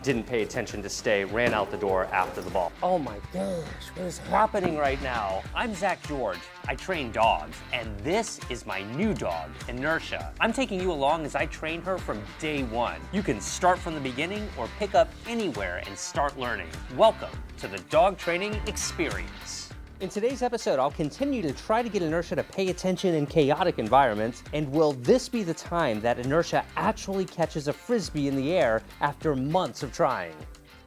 didn't pay attention to stay, ran out the door after the ball. Oh my gosh, what is happening right now? I'm Zach George. I train dogs, and this is my new dog, Inertia. I'm taking you along as I train her from day one. You can start from the beginning or pick up anywhere and start learning. Welcome to the Dog Training Experience. In today's episode, I'll continue to try to get Inertia to pay attention in chaotic environments, and will this be the time that Inertia actually catches a Frisbee in the air after months of trying?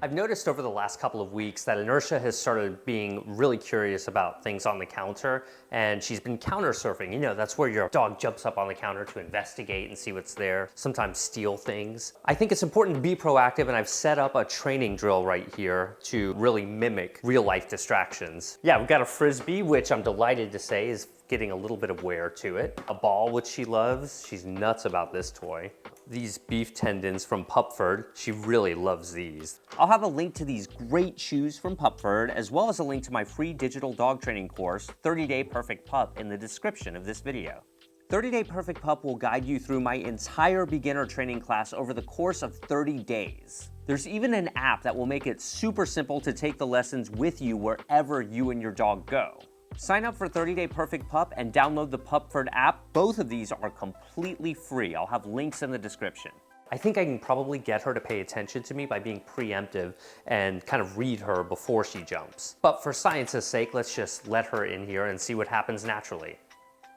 I've noticed over the last couple of weeks that Inertia has started being really curious about things on the counter, and she's been counter surfing. You know, that's where your dog jumps up on the counter to investigate and see what's there, sometimes steal things. I think it's important to be proactive, and I've set up a training drill right here to really mimic real life distractions. Yeah, we've got a Frisbee, which I'm delighted to say is getting a little bit of wear to it. A ball, which she loves. She's nuts about this toy. These beef tendons from Pupford. She really loves these. I'll have a link to these great shoes from Pupford, as well as a link to my free digital dog training course, 30-Day Perfect Pup, in the description of this video. 30-Day Perfect Pup will guide you through my entire beginner training class over the course of 30 days. There's even an app that will make it super simple to take the lessons with you wherever you and your dog go. Sign up for 30-Day Perfect Pup and download the Pupford app. Both of these are completely free. I'll have links in the description. I think I can probably get her to pay attention to me by being preemptive and kind of read her before she jumps. But for science's sake, let's just let her in here and see what happens naturally.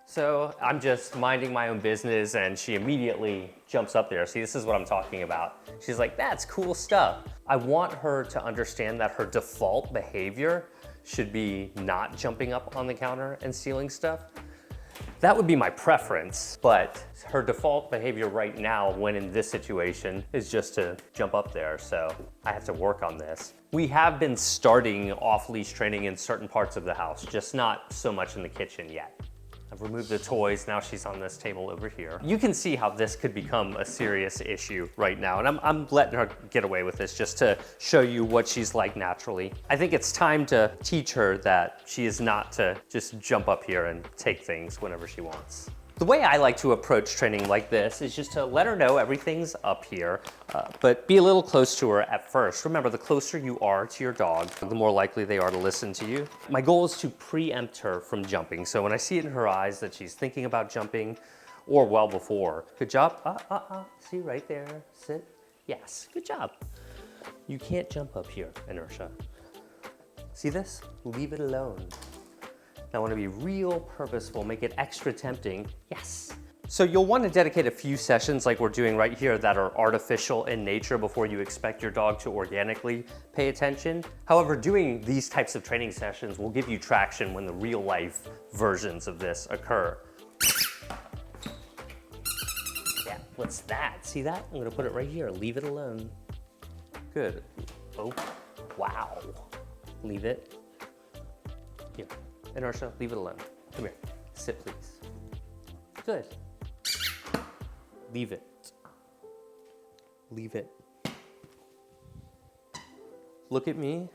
So I'm just minding my own business and she immediately jumps up there. See, this is what I'm talking about. She's like, that's cool stuff. I want her to understand that her default behavior should be not jumping up on the counter and stealing stuff. That would be my preference, but her default behavior right now when in this situation is just to jump up there, so I have to work on this. We have been starting off-leash training in certain parts of the house, just not so much in the kitchen yet. I've removed the toys, now she's on this table over here. You can see how this could become a serious issue right now, and I'm letting her get away with this just to show you what she's like naturally. I think it's time to teach her that she is not to just jump up here and take things whenever she wants. The way I like to approach training like this is just to let her know everything's up here, but be a little close to her at first. Remember, the closer you are to your dog, the more likely they are to listen to you. My goal is to preempt her from jumping. So when I see it in her eyes that she's thinking about jumping, or well before, good job, see right there, sit, yes, good job. You can't jump up here, Inertia. See this? Leave it alone. I want to be real purposeful, make it extra tempting. Yes. So you'll want to dedicate a few sessions like we're doing right here that are artificial in nature before you expect your dog to organically pay attention. However, doing these types of training sessions will give you traction when the real life versions of this occur. Yeah, what's that? See that? I'm gonna put it right here. Leave it alone. Good. Oh, wow. Leave it. Here. Inertia, leave it alone. Come here. Sit, please. Good. Leave it. Leave it. Look at me.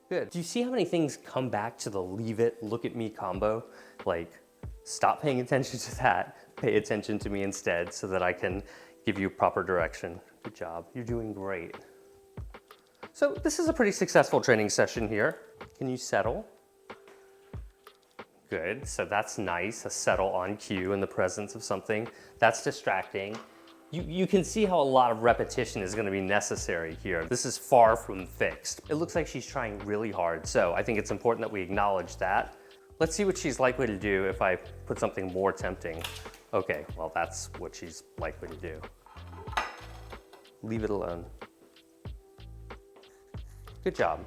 Good. Do you see how many things come back to the leave it, look at me combo? Like, stop paying attention to that. Pay attention to me instead so that I can give you proper direction. Good job. You're doing great. So this is a pretty successful training session here. Can you settle? Good, so that's nice, a settle on cue in the presence of something. That's distracting. You can see how a lot of repetition is gonna be necessary here. This is far from fixed. It looks like she's trying really hard, so I think it's important that we acknowledge that. Let's see what she's likely to do if I put something more tempting. Okay, well that's what she's likely to do. Leave it alone. Good job.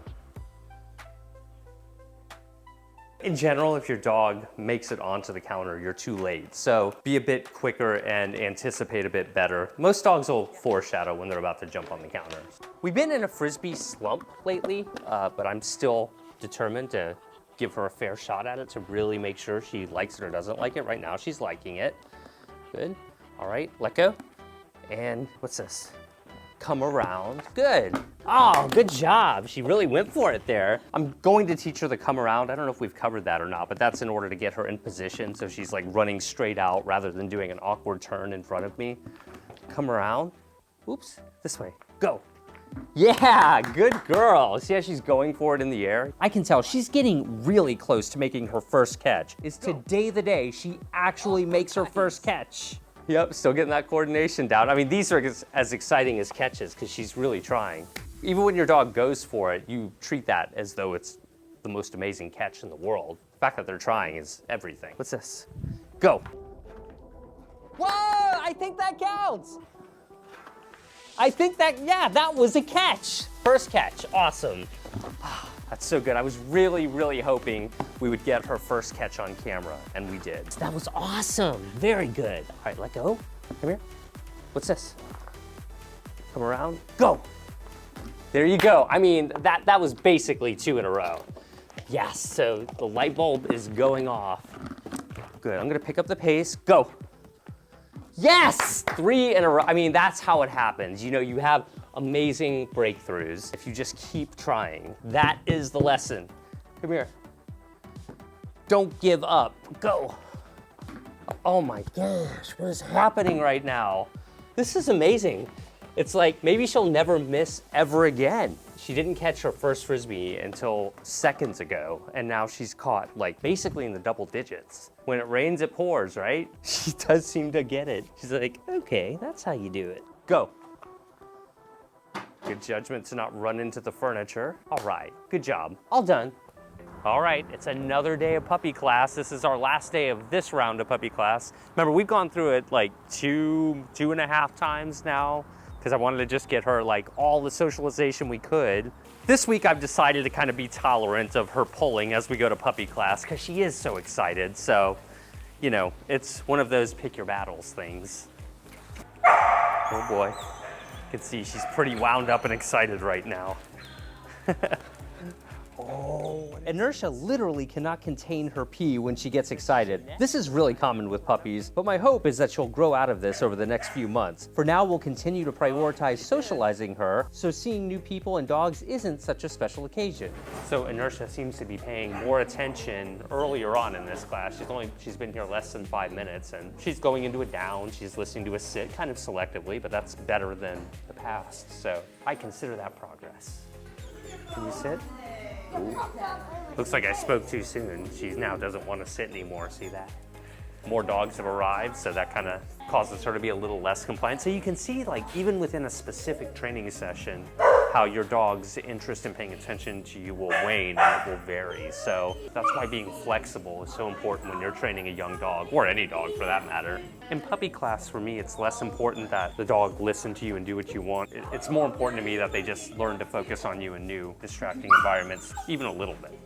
In general, if your dog makes it onto the counter, you're too late. So be a bit quicker and anticipate a bit better. Most dogs will foreshadow when they're about to jump on the counter. We've been in a Frisbee slump lately, but I'm still determined to give her a fair shot at it to really make sure she likes it or doesn't like it. Right now, she's liking it. Good. All right, let go. And what's this? Come around. Good. Oh, good job. She really went for it there. I'm going to teach her the come around. I don't know if we've covered that or not, but that's in order to get her in position so she's like running straight out rather than doing an awkward turn in front of me. Come around. Oops, this way. Go. Yeah, good girl. See how she's going for it in the air? I can tell she's getting really close to making her first catch. Is today the day she actually makes her first catch? Yep, still getting that coordination down. I mean, these are as exciting as catches because she's really trying. Even when your dog goes for it, you treat that as though it's the most amazing catch in the world. The fact that they're trying is everything. What's this? Go. Whoa, I think that counts. I think that, yeah, that was a catch. First catch, awesome. That's so good. I was really, really hoping we would get her first catch on camera, and we did. That was awesome, very good. All right, let go, come here. What's this? Come around, go. There you go. I mean, that was basically 2 in a row. Yes, so the light bulb is going off. Good, I'm gonna pick up the pace, go. Yes, 3 in a row. I mean, that's how it happens. You know, you have amazing breakthroughs if you just keep trying. That is the lesson. Come here. Don't give up, go. Oh my gosh, what is happening right now? This is amazing. It's like maybe she'll never miss ever again. She didn't catch her first Frisbee until seconds ago, and now she's caught like basically in the double digits. When it rains, it pours, right? She does seem to get it. She's like, okay, that's how you do it. Go. Good judgment to not run into the furniture. All right, good job. All done. All right, it's another day of puppy class. This is our last day of this round of puppy class. Remember, we've gone through it like two and a half times now, because I wanted to just get her like all the socialization we could. This week I've decided to kind of be tolerant of her pulling as we go to puppy class because she is so excited. So, you know, it's one of those pick your battles things. Oh boy, you can see she's pretty wound up and excited right now. Oh, Inertia literally cannot contain her pee when she gets excited. This is really common with puppies, but my hope is that she'll grow out of this over the next few months. For now, we'll continue to prioritize socializing her, so seeing new people and dogs isn't such a special occasion. So Inertia seems to be paying more attention earlier on in this class. She's been here less than 5 minutes, and she's going into a down, she's listening to a sit, kind of selectively, but that's better than the past. So I consider that progress. Can you sit? Ooh. Looks like I spoke too soon. She now doesn't want to sit anymore, see that? More dogs have arrived, so that kind of causes her to be a little less compliant. So you can see, like, even within a specific training session, how your dog's interest in paying attention to you will wane and it will vary. So that's why being flexible is so important when you're training a young dog, or any dog for that matter. In puppy class, for me, it's less important that the dog listen to you and do what you want. It's more important to me that they just learn to focus on you in new, distracting environments, even a little bit.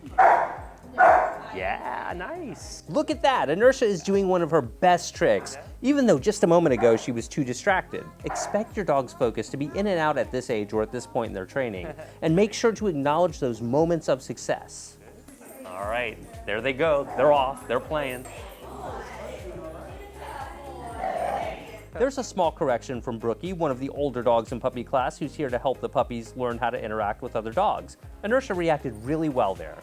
Yeah, nice. Look at that, Inertia is doing one of her best tricks, even though just a moment ago she was too distracted. Expect your dog's focus to be in and out at this age or at this point in their training, and make sure to acknowledge those moments of success. All right, there they go. They're off, they're playing. There's a small correction from Brookie, one of the older dogs in puppy class, who's here to help the puppies learn how to interact with other dogs. Inertia reacted really well there.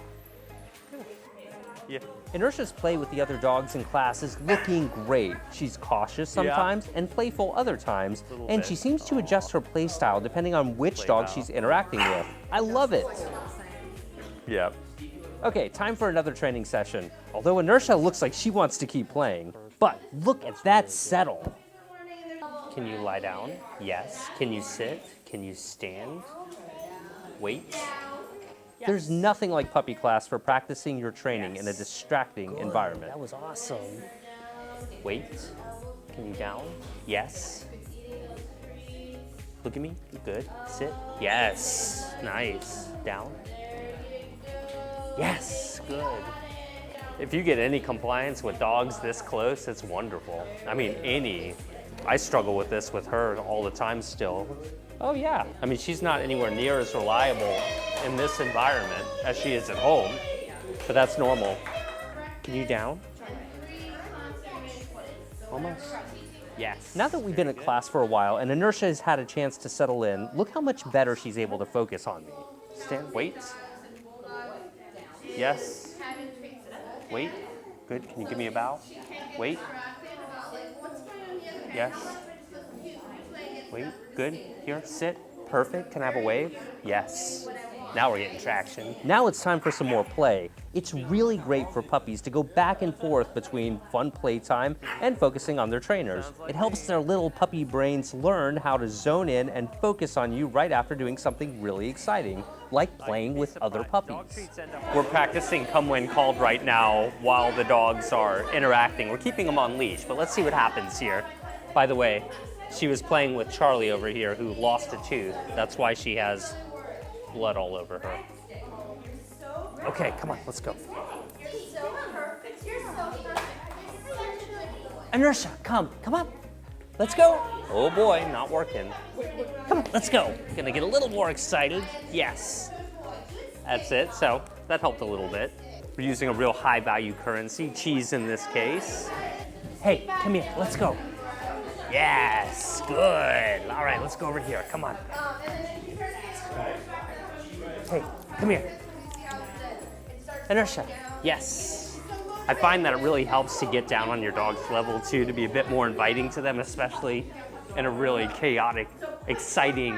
Yeah. Inertia's play with the other dogs in class is looking great. She's cautious sometimes and playful other times, and she seems to adjust her play style depending on which dog she's interacting with. I love it. Yep. Okay, time for another training session. Although Inertia looks like she wants to keep playing. But look at that settle. Can you lie down? Yes. Can you sit? Can you stand? Wait. There's nothing like puppy class for practicing your training in a distracting environment. That was awesome. Wait. Can you down? Yes. Look at me. Good. Sit. Yes. Nice. Down. Yes. Good. If you get any compliance with dogs this close, it's wonderful. I mean, any. I struggle with this with her all the time still. Oh yeah, I mean, she's not anywhere near as reliable in this environment as she is at home, but that's normal. Can you down? Almost. Yes. Now that we've been at class for a while and Inertia has had a chance to settle in, look how much better she's able to focus on me. Stand, wait. Yes. Wait. Good, can you give me a bow? Wait. Yes. Wait, good. Here, sit. Perfect. Can I have a wave? Yes. Now we're getting traction. Now it's time for some more play. It's really great for puppies to go back and forth between fun playtime and focusing on their trainers. It helps their little puppy brains learn how to zone in and focus on you right after doing something really exciting, like playing with other puppies. We're practicing Come When Called right now while the dogs are interacting. We're keeping them on leash, but let's see what happens here. By the way, she was playing with Charlie over here who lost a tooth. That's why she has blood all over her. Okay, come on, let's go. Inertia, come on. Let's go. Oh boy, not working. Come on, let's go. Gonna get a little more excited. Yes. That's it, so that helped a little bit. We're using a real high value currency, cheese in this case. Hey, come here, let's go. Yes, good. All right, let's go over here, come on. Hey, come here. Inertia, yes. I find that it really helps to get down on your dog's level too, to be a bit more inviting to them, especially in a really chaotic, exciting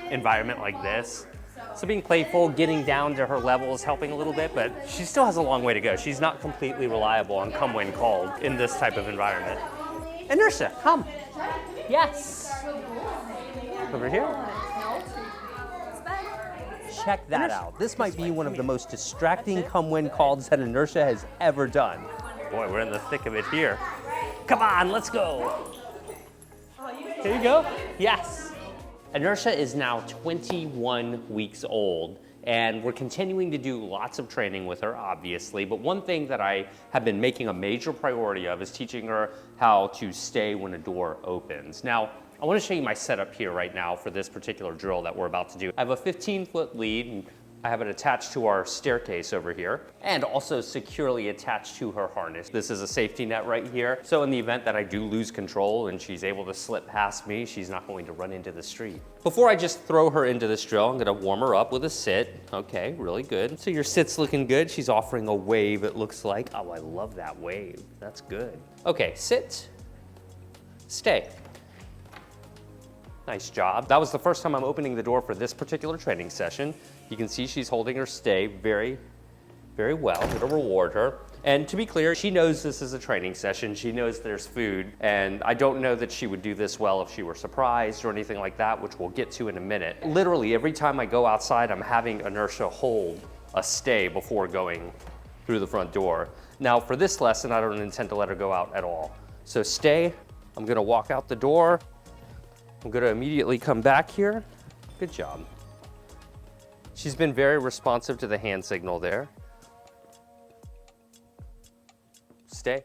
environment like this. So being playful, getting down to her level is helping a little bit, but she still has a long way to go. She's not completely reliable on Come When Called in this type of environment. Inertia, come. Yes. Over here. Check that out. This might be one of the most distracting Come When Calls that Inertia has ever done. Boy, we're in the thick of it here. Come on, let's go. Here you go. Yes. Inertia is now 21 weeks old, and we're continuing to do lots of training with her, obviously, but one thing that I have been making a major priority of is teaching her how to stay when a door opens. Now, I want to show you my setup here right now for this particular drill that we're about to do. I have a 15-foot lead, and I have it attached to our staircase over here, and also securely attached to her harness. This is a safety net right here, so in the event that I do lose control and she's able to slip past me, she's not going to run into the street. Before I just throw her into this drill, I'm gonna warm her up with a sit. Okay, really good. So your sit's looking good. She's offering a wave, it looks like. Oh, I love that wave. That's good. Okay, sit, stay. Nice job. That was the first time I'm opening the door for this particular training session. You can see she's holding her stay very, very well. I'm gonna reward her. And to be clear, she knows this is a training session. She knows there's food, and I don't know that she would do this well if she were surprised or anything like that, which we'll get to in a minute. Literally, every time I go outside, I'm having Inertia hold a stay before going through the front door. Now, for this lesson, I don't intend to let her go out at all. So stay, I'm gonna walk out the door. I'm gonna immediately come back here. Good job. She's been very responsive to the hand signal there. Stay.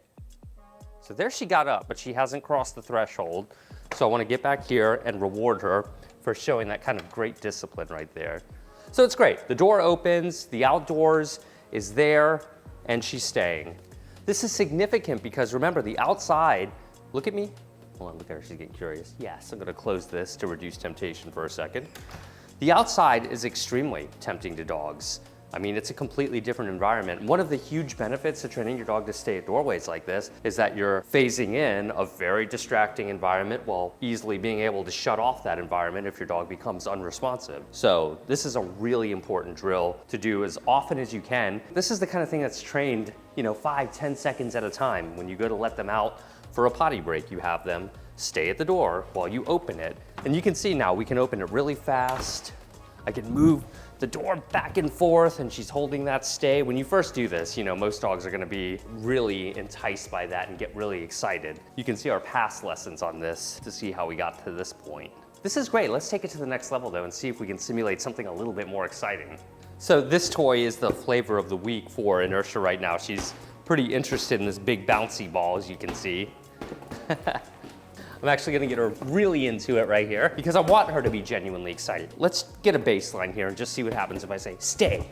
So there she got up, but she hasn't crossed the threshold. So I wanna get back here and reward her for showing that kind of great discipline right there. So it's great. The door opens, the outdoors is there, and she's staying. This is significant because remember, the outside, look at me. Hold on, look at her, she's getting curious. Yes, I'm gonna close this to reduce temptation for a second. The outside is extremely tempting to dogs. I mean, it's a completely different environment. One of the huge benefits of training your dog to stay at doorways like this is that you're phasing in a very distracting environment while easily being able to shut off that environment if your dog becomes unresponsive. So this is a really important drill to do as often as you can. This is the kind of thing that's trained, 5-10 seconds at a time. When you go to let them out for a potty break, you have them stay at the door while you open it. And you can see now we can open it really fast. I can move the door back and forth and she's holding that stay. When you first do this, most dogs are gonna be really enticed by that and get really excited. You can see our past lessons on this to see how we got to this point. This is great. Let's take it to the next level though and see if we can simulate something a little bit more exciting. So this toy is the flavor of the week for Inertia right now. She's pretty interested in this big bouncy ball, as you can see. I'm actually gonna get her really into it right here because I want her to be genuinely excited. Let's get a baseline here and just see what happens if I say, stay.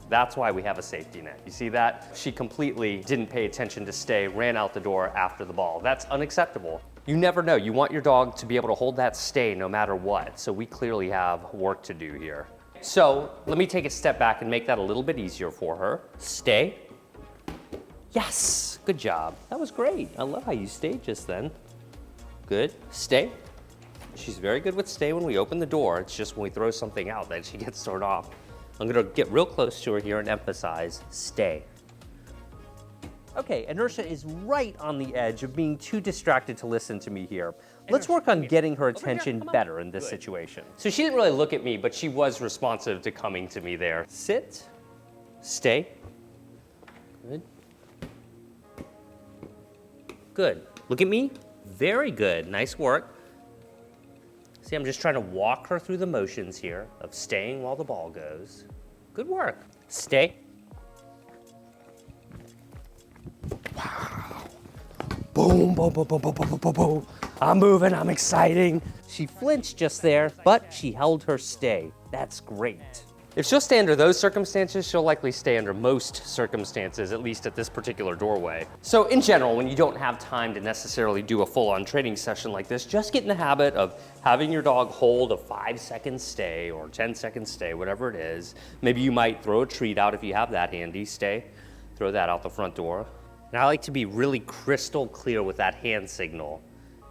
That's why we have a safety net. You see that? She completely didn't pay attention to stay, ran out the door after the ball. That's unacceptable. You never know. You want your dog to be able to hold that stay no matter what. So we clearly have work to do here. So let me take a step back and make that a little bit easier for her. Stay. Yes, good job. That was great. I love how you stayed just then. Good. Stay. She's very good with stay when we open the door. It's just when we throw something out that she gets thrown off. I'm gonna get real close to her here and emphasize stay. Okay, Inertia is right on the edge of being too distracted to listen to me here. Let's work on getting her attention better in this situation. So she didn't really look at me, but she was responsive to coming to me there. Sit, stay. Good. Good. Look at me. Very good. Nice work. See, I'm just trying to walk her through the motions here of staying while the ball goes. Good work. Stay. Wow. Boom, boom, boom, boom, boom, boom, boom, boom. I'm moving, I'm exciting. She flinched just there, but she held her stay. That's great. If she'll stay under those circumstances, she'll likely stay under most circumstances, at least at this particular doorway. So in general, when you don't have time to necessarily do a full-on training session like this, just get in the habit of having your dog hold a 5-second stay or 10-second stay, whatever it is. Maybe you might throw a treat out if you have that handy, stay. Throw that out the front door. And I like to be really crystal clear with that hand signal.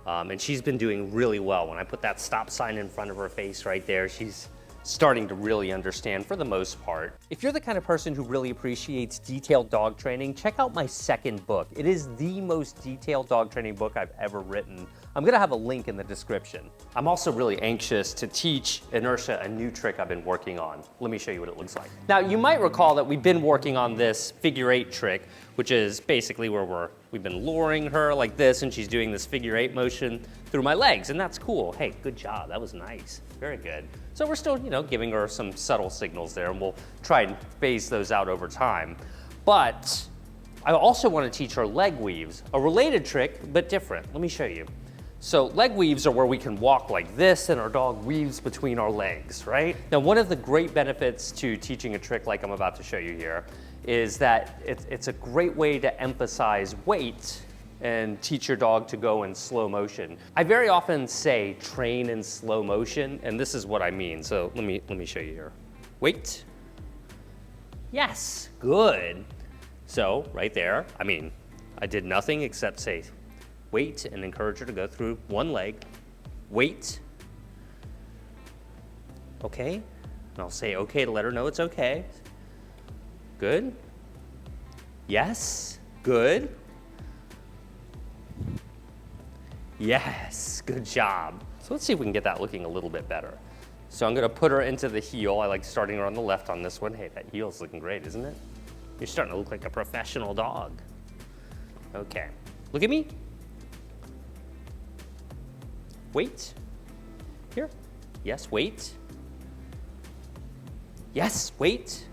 And she's been doing really well. When I put that stop sign in front of her face right there, she's starting to really understand for the most part. If you're the kind of person who really appreciates detailed dog training, check out my second book. It is the most detailed dog training book I've ever written. I'm gonna have a link in the description. I'm also really anxious to teach Inertia a new trick I've been working on. Let me show you what it looks like. Now, you might recall that we've been working on this figure 8 trick, which is basically where we've been luring her like this, and she's doing this figure 8 motion through my legs, and that's cool. Hey, good job, that was nice, very good. So we're still, giving her some subtle signals there, and we'll try and phase those out over time. But I also want to teach her leg weaves, a related trick, but different. Let me show you. So leg weaves are where we can walk like this and our dog weaves between our legs, right? Now, one of the great benefits to teaching a trick like I'm about to show you here is that it's a great way to emphasize weight and teach your dog to go in slow motion. I very often say train in slow motion, and this is what I mean. So let me show you here. Wait. Yes, good. So right there, I did nothing except say wait and encourage her to go through one leg. Wait. Okay. And I'll say okay to let her know it's okay. Good. Yes. Good. Yes. Good job. So let's see if we can get that looking a little bit better. So I'm gonna put her into the heel. I like starting her on the left on this one. Hey, that heel's looking great, isn't it? You're starting to look like a professional dog. Okay. Look at me. Wait. Here. Yes, wait. Yes, wait.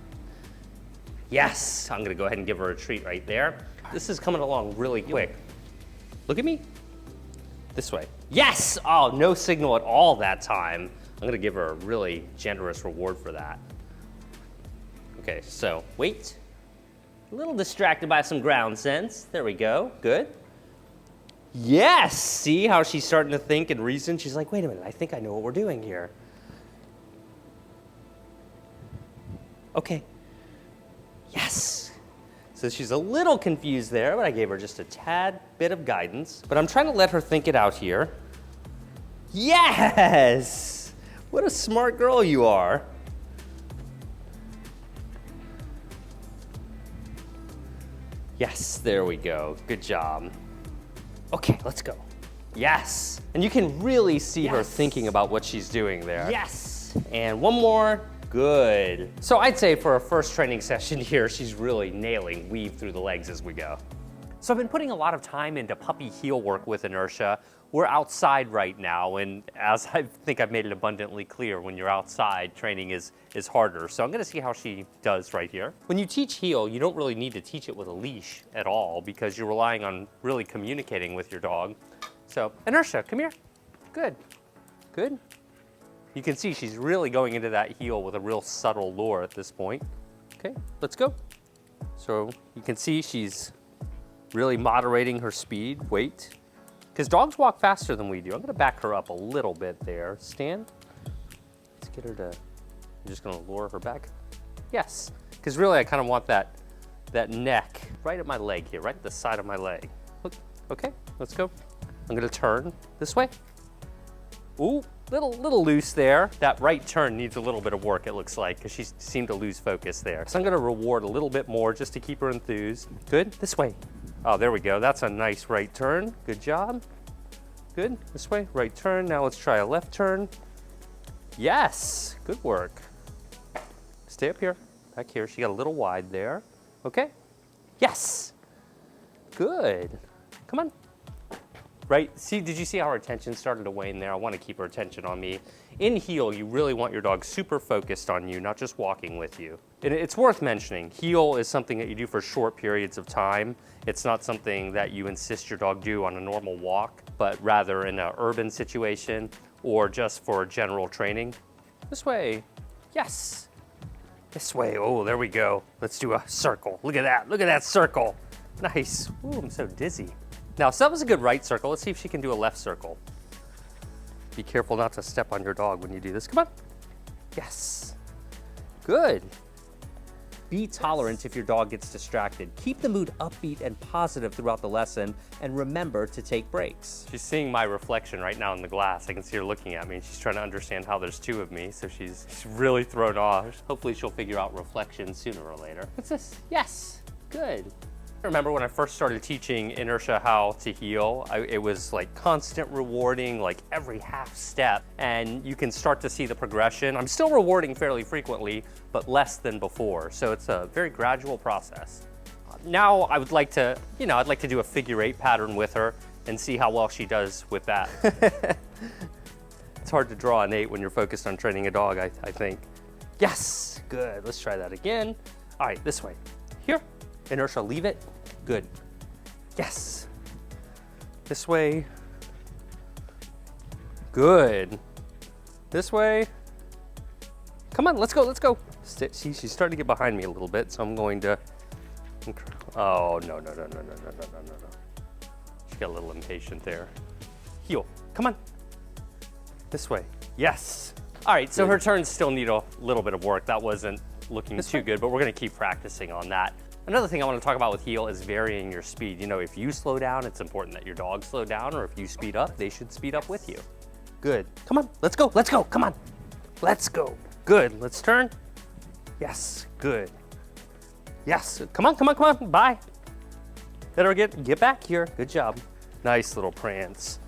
Yes, I'm gonna go ahead and give her a treat right there. This is coming along really quick. Look at me. This way. Yes! Oh, no signal at all that time. I'm gonna give her a really generous reward for that. Okay, so wait. A little distracted by some ground sense. There we go, good. Yes, see how she's starting to think and reason? She's like, wait a minute, I think I know what we're doing here. Okay, yes. So she's a little confused there, but I gave her just a tad bit of guidance. But I'm trying to let her think it out here. Yes! What a smart girl you are. Yes, there we go, good job. Okay, let's go. Yes. And you can really see her thinking about what she's doing there. Yes. And one more. Good. So I'd say for a first training session here, she's really nailing weave through the legs as we go. So I've been putting a lot of time into puppy heel work with Inertia. We're outside right now, and as I think I've made it abundantly clear, when you're outside, training is harder. So I'm gonna see how she does right here. When you teach heel, you don't really need to teach it with a leash at all because you're relying on really communicating with your dog. So Inertia, come here. Good, good. You can see she's really going into that heel with a real subtle lure at this point. Okay, let's go. So you can see she's really moderating her speed, weight. Because dogs walk faster than we do. I'm gonna back her up a little bit there. Stand. Let's get her to, I'm just gonna lure her back. Yes, because really I kind of want that neck right at my leg here, right at the side of my leg. Look, okay, let's go. I'm gonna turn this way. Ooh, little loose there. That right turn needs a little bit of work, it looks like, because she seemed to lose focus there. So I'm gonna reward a little bit more just to keep her enthused. Good, this way. Oh, there we go. That's a nice right turn. Good job. Good, this way, right turn. Now let's try a left turn. Yes, good work. Stay up here, back here. She got a little wide there. Okay, yes, good. Come on. Right, see, did you see how her attention started to wane there? I want to keep her attention on me. In heel, you really want your dog super focused on you, not just walking with you. And it's worth mentioning, heel is something that you do for short periods of time. It's not something that you insist your dog do on a normal walk, but rather in an urban situation or just for general training. This way, yes. This way, oh, there we go. Let's do a circle. Look at that circle. Nice, ooh, I'm so dizzy. Now, so that was a good right circle. Let's see if she can do a left circle. Be careful not to step on your dog when you do this. Come on. Yes. Good. Be tolerant if your dog gets distracted. Keep the mood upbeat and positive throughout the lesson, and remember to take breaks. She's seeing my reflection right now in the glass. I can see her looking at me, and she's trying to understand how there's two of me, so she's really thrown off. Hopefully she'll figure out reflection sooner or later. What's this? Yes. Good. I remember when I first started teaching Inertia how to heel, it was like constant rewarding, like every half step, and you can start to see the progression. I'm still rewarding fairly frequently, but less than before, so it's a very gradual process. Now I would like to, I'd like to do a figure 8 pattern with her and see how well she does with that. It's hard to draw an 8 when you're focused on training a dog, I think. Yes, good, let's try that again. All right, this way, here. Inertia, leave it. Good. Yes. This way. Good. This way. Come on, let's go, let's go. See, she's starting to get behind me a little bit, so I'm going to, oh, no. She got a little impatient there. Heel, come on. This way, yes. All right, so her turns still need a little bit of work. That wasn't looking too good, but we're gonna keep practicing on that. Another thing I want to talk about with heel is varying your speed. If you slow down, it's important that your dog slow down, or if you speed up, they should speed up with you. Good. Come on, let's go, come on. Let's go. Good, let's turn. Yes, good. Yes, come on, bye. Let her get back here, good job. Nice little prance.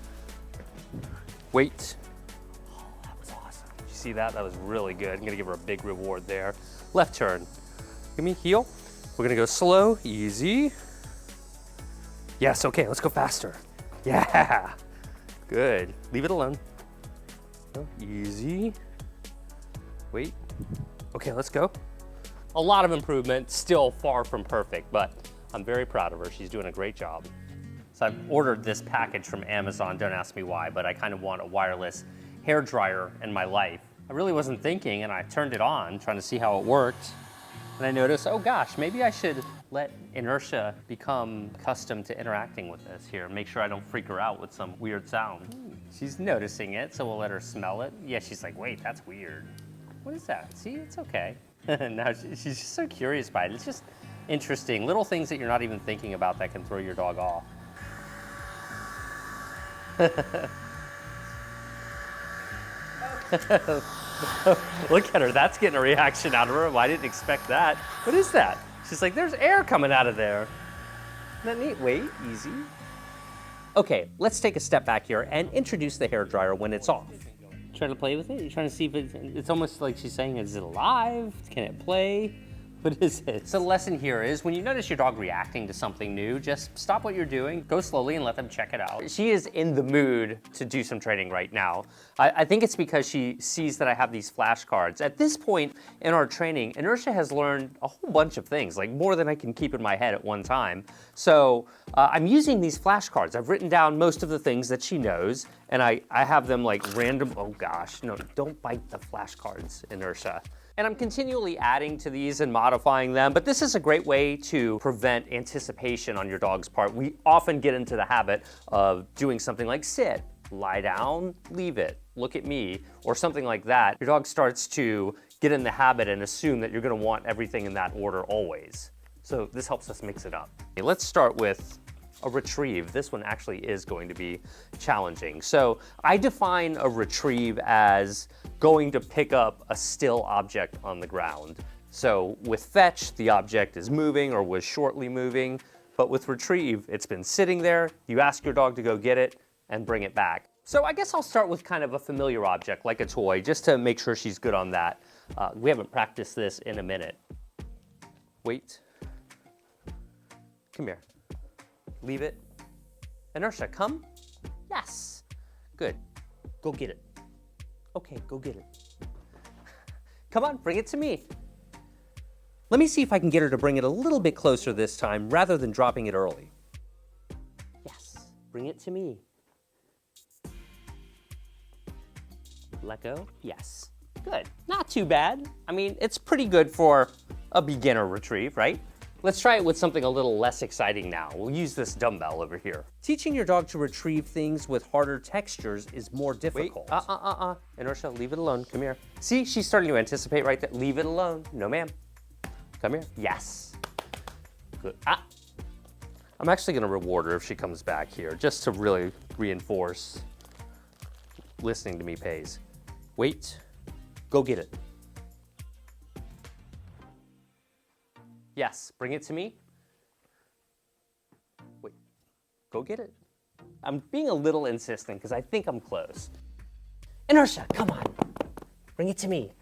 Wait. Oh, that was awesome. Did you see that? That was really good. I'm gonna give her a big reward there. Left turn. Give me heel. We're gonna go slow, easy. Yes, okay, let's go faster. Yeah, good. Leave it alone. Easy. Wait. Okay, let's go. A lot of improvement, still far from perfect, but I'm very proud of her. She's doing a great job. So I've ordered this package from Amazon, don't ask me why, but I kind of want a wireless hair dryer in my life. I really wasn't thinking, and I turned it on, trying to see how it worked. And I noticed, oh gosh, maybe I should let Inertia become accustomed to interacting with this here. Make sure I don't freak her out with some weird sound. She's noticing it, so we'll let her smell it. Yeah, she's like, wait, that's weird. What is that? See, it's okay. Now she's just so curious by it. It's just interesting. Little things that you're not even thinking about that can throw your dog off. Look at her, that's getting a reaction out of her. I didn't expect that. What is that? She's like, there's air coming out of there. Isn't that neat? Wait, easy. Okay, let's take a step back here and introduce the hair dryer when it's off. Trying to play with it? You're trying to see if it's almost like she's saying, is it alive? Can it play? What is it? So the lesson here is when you notice your dog reacting to something new, just stop what you're doing, go slowly and let them check it out. She is in the mood to do some training right now. I think it's because she sees that I have these flashcards. At this point in our training, Inertia has learned a whole bunch of things, like more than I can keep in my head at one time. So I'm using these flashcards. I've written down most of the things that she knows, and I have them like random, oh gosh, no, don't bite the flashcards, Inertia. And I'm continually adding to these and modifying them, but this is a great way to prevent anticipation on your dog's part. We often get into the habit of doing something like sit, lie down, leave it, look at me, or something like that. Your dog starts to get in the habit and assume that you're gonna want everything in that order always. So this helps us mix it up. Okay, let's start with a retrieve. This one actually is going to be challenging. So I define a retrieve as going to pick up a still object on the ground. So with fetch, the object is moving or was shortly moving, but with retrieve, it's been sitting there. You ask your dog to go get it and bring it back. So I guess I'll start with kind of a familiar object like a toy, just to make sure she's good on that. We haven't practiced this in a minute. Wait. Come here. Leave it. Inertia, come. Yes. Good. Go get it. Okay, go get it. Come on, bring it to me. Let me see if I can get her to bring it a little bit closer this time rather than dropping it early. Yes, bring it to me. Let go. Yes. Good. Not too bad. I mean, it's pretty good for a beginner retrieve, right? Let's try it with something a little less exciting now. We'll use this dumbbell over here. Teaching your dog to retrieve things with harder textures is more difficult. Wait, Inertia, leave it alone. Come here. See, she's starting to anticipate right there. Leave it alone. No, ma'am. Come here. Yes. Good. I'm actually gonna reward her if she comes back here, just to really reinforce listening to me pays. Wait. Go get it. Yes, bring it to me. Wait, go get it. I'm being a little insistent because I think I'm close. Inertia, come on. Bring it to me.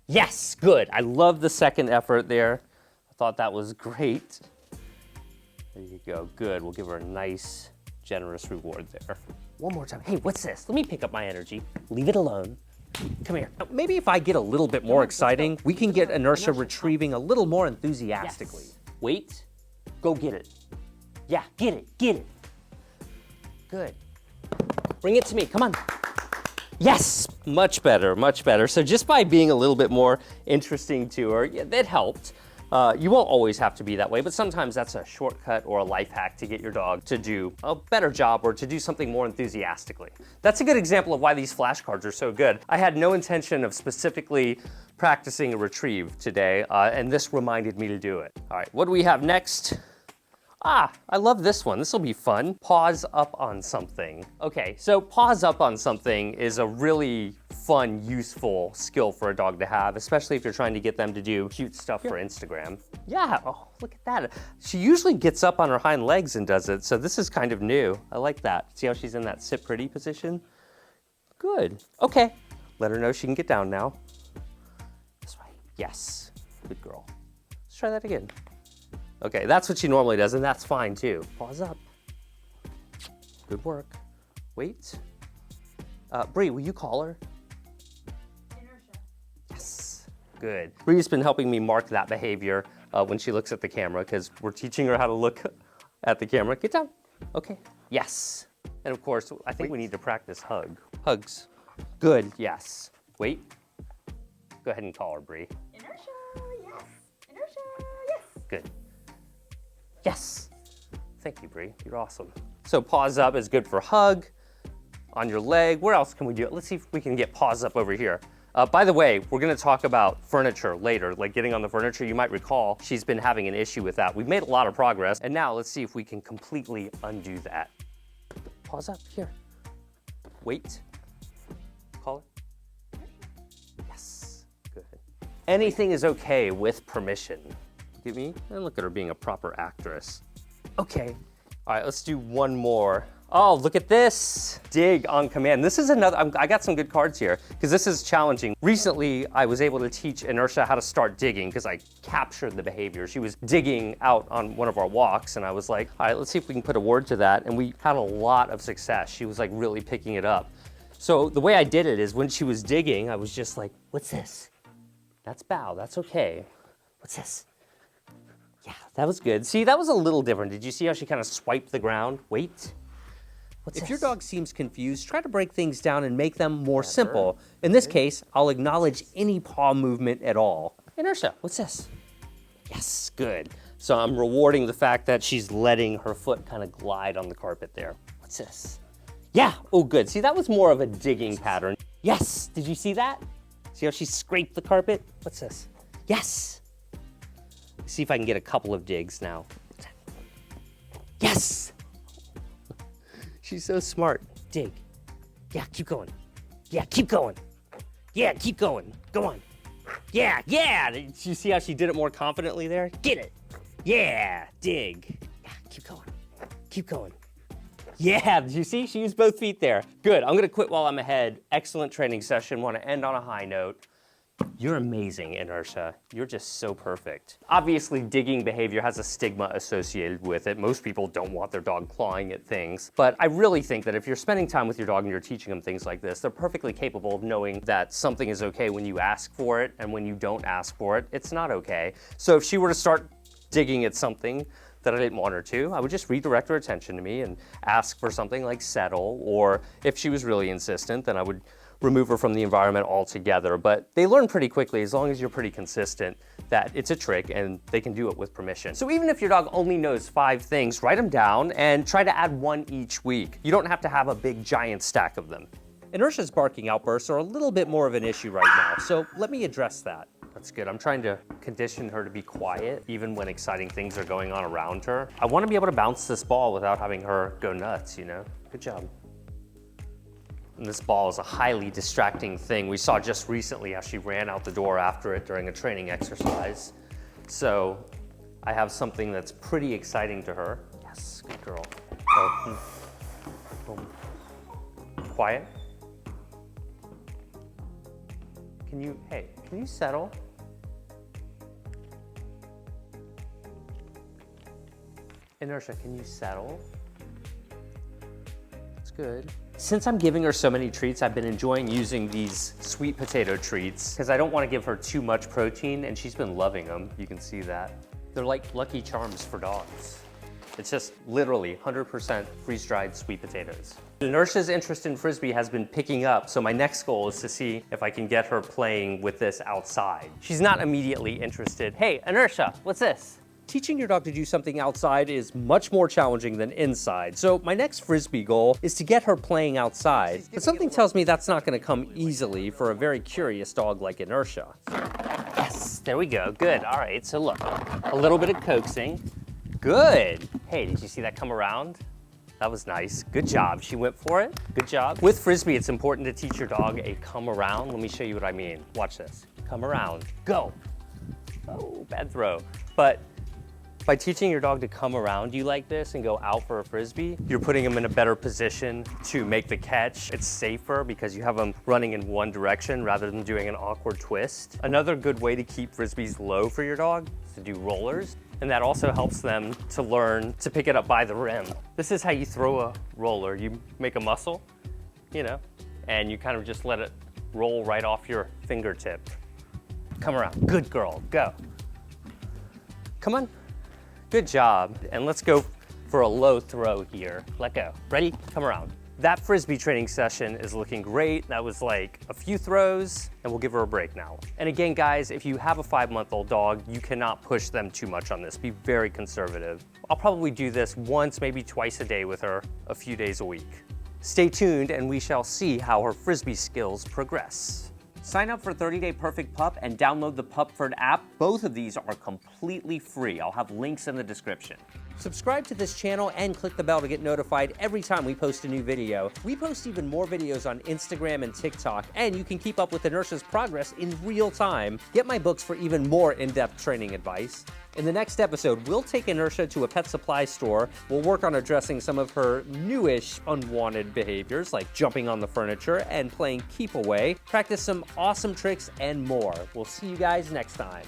Yes, good. I love the second effort there. I thought that was great. There you go, good. We'll give her a nice, generous reward there. One more time. Hey, what's this? Let me pick up my energy. Leave it alone. Come here. Now, maybe if I get a little bit more exciting, we can get Inertia retrieving a little more enthusiastically. Yes. Wait, go get it. Yeah, get it, get it. Good. Bring it to me, come on. Yes, much better, much better. So just by being a little bit more interesting to her, yeah, that helped. You won't always have to be that way, but sometimes that's a shortcut or a life hack to get your dog to do a better job or to do something more enthusiastically. That's a good example of why these flashcards are so good. I had no intention of specifically practicing a retrieve today, and this reminded me to do it. All right, what do we have next? I love this one. This will be fun. Pause up on something. Okay, so pause up on something is a really fun, useful skill for a dog to have, especially if you're trying to get them to do cute stuff for Instagram. Yeah, oh, look at that. She usually gets up on her hind legs and does it, so this is kind of new. I like that. See how she's in that sit pretty position? Good. Okay, let her know she can get down now. This way. Yes, good girl. Let's try that again. Okay, that's what she normally does, and that's fine too. Pause up. Good work. Wait. Bree, will you call her? Inertia. Yes, good. Bree's been helping me mark that behavior when she looks at the camera, because we're teaching her how to look at the camera. Get down. Okay, yes. And of course, I think we need to practice hug. Hugs. Good, yes. Wait. Go ahead and call her, Bree. Inertia, yes. Inertia, yes. Good. Yes. Thank you, Bree. You're awesome. So pause up is good for hug, on your leg. Where else can we do it? Let's see if we can get pause up over here. By the way, we're gonna talk about furniture later, like getting on the furniture. You might recall she's been having an issue with that. We've made a lot of progress, and now let's see if we can completely undo that. Pause up, here. Wait. Call it. Yes, good. Anything is okay with permission. Look at me, and look at her being a proper actress. Okay, all right, let's do one more. Oh, look at this. Dig on command. This is another, I got some good cards here because this is challenging. Recently, I was able to teach Inertia how to start digging because I captured the behavior. She was digging out on one of our walks and I was like, all right, let's see if we can put a word to that. And we had a lot of success. She was like really picking it up. So the way I did it is when she was digging, I was just like, what's this? That's bow, that's okay. What's this? Yeah, that was good. See, that was a little different. Did you see how she kind of swiped the ground? Wait. What's this? If your dog seems confused, try to break things down and make them more simple. In this case, I'll acknowledge any paw movement at all. Inertia, what's this? Yes, good. So I'm rewarding the fact that she's letting her foot kind of glide on the carpet there. What's this? Yeah, oh good. See, that was more of a digging pattern. Yes, did you see that? See how she scraped the carpet? What's this? Yes. See if I can get a couple of digs now. Yes! She's so smart. Dig. Yeah, keep going. Yeah, keep going. Yeah, keep going. Go on. Yeah, yeah! Did you see how she did it more confidently there? Get it. Yeah, dig. Yeah, keep going. Keep going. Yeah, did you see? She used both feet there. Good, I'm gonna quit while I'm ahead. Excellent training session, wanna end on a high note. You're amazing, Inertia. You're just so perfect. Obviously, digging behavior has a stigma associated with it. Most people don't want their dog clawing at things. But I really think that if you're spending time with your dog and you're teaching them things like this, they're perfectly capable of knowing that something is okay when you ask for it, and when you don't ask for it, it's not okay. So if she were to start digging at something that I didn't want her to, I would just redirect her attention to me and ask for something like settle, or if she was really insistent, then I would remove her from the environment altogether. But they learn pretty quickly, as long as you're pretty consistent, that it's a trick and they can do it with permission. So even if your dog only knows 5 things, write them down and try to add 1 each week. You don't have to have a big giant stack of them. Inertia's barking outbursts are a little bit more of an issue right now, so let me address that. That's good. I'm trying to condition her to be quiet, even when exciting things are going on around her. I want to be able to bounce this ball without having her go nuts, you know? Good job. And this ball is a highly distracting thing. We saw just recently how she ran out the door after it during a training exercise. So I have something that's pretty exciting to her. Yes, good girl. Oh, boom. Quiet. Hey, can you settle? Inertia, can you settle? That's good. Since I'm giving her so many treats, I've been enjoying using these sweet potato treats because I don't want to give her too much protein, and she's been loving them. You can see that. They're like Lucky Charms for dogs. It's just literally 100% freeze-dried sweet potatoes. Inertia's interest in Frisbee has been picking up, so my next goal is to see if I can get her playing with this outside. She's not immediately interested. Hey, Inertia, what's this? Teaching your dog to do something outside is much more challenging than inside, so my next Frisbee goal is to get her playing outside. But something tells me that's not gonna come easily for a very curious dog like Inertia. Yes, there we go, good. All right, so look, a little bit of coaxing. Good. Hey, did you see that come around? That was nice. Good job. She went for it. Good job. With Frisbee, it's important to teach your dog a come around. Let me show you what I mean. Watch this. Come around. Go. Oh, bad throw. But by teaching your dog to come around you like this and go out for a Frisbee, you're putting them in a better position to make the catch. It's safer because you have them running in one direction rather than doing an awkward twist. Another good way to keep Frisbees low for your dog is to do rollers. And that also helps them to learn to pick it up by the rim. This is how you throw a roller. You make a muscle, you know, and you kind of just let it roll right off your fingertip. Come around. Good girl. Go. Come on. Good job. And let's go for a low throw here. Let go. Ready? Come around. That Frisbee training session is looking great. That was like a few throws, and we'll give her a break now. And again, guys, if you have a 5-month-old dog, you cannot push them too much on this. Be very conservative. I'll probably do this once, maybe twice a day with her, a few days a week. Stay tuned, and we shall see how her Frisbee skills progress. Sign up for 30-Day Perfect Pup and download the Pupford app. Both of these are completely free. I'll have links in the description. Subscribe to this channel and click the bell to get notified every time we post a new video. We post even more videos on Instagram and TikTok, and you can keep up with Inertia's progress in real time. Get my books for even more in-depth training advice. In the next episode, we'll take Inertia to a pet supply store. We'll work on addressing some of her newish unwanted behaviors, like jumping on the furniture and playing keep away, practice some awesome tricks and more. We'll see you guys next time.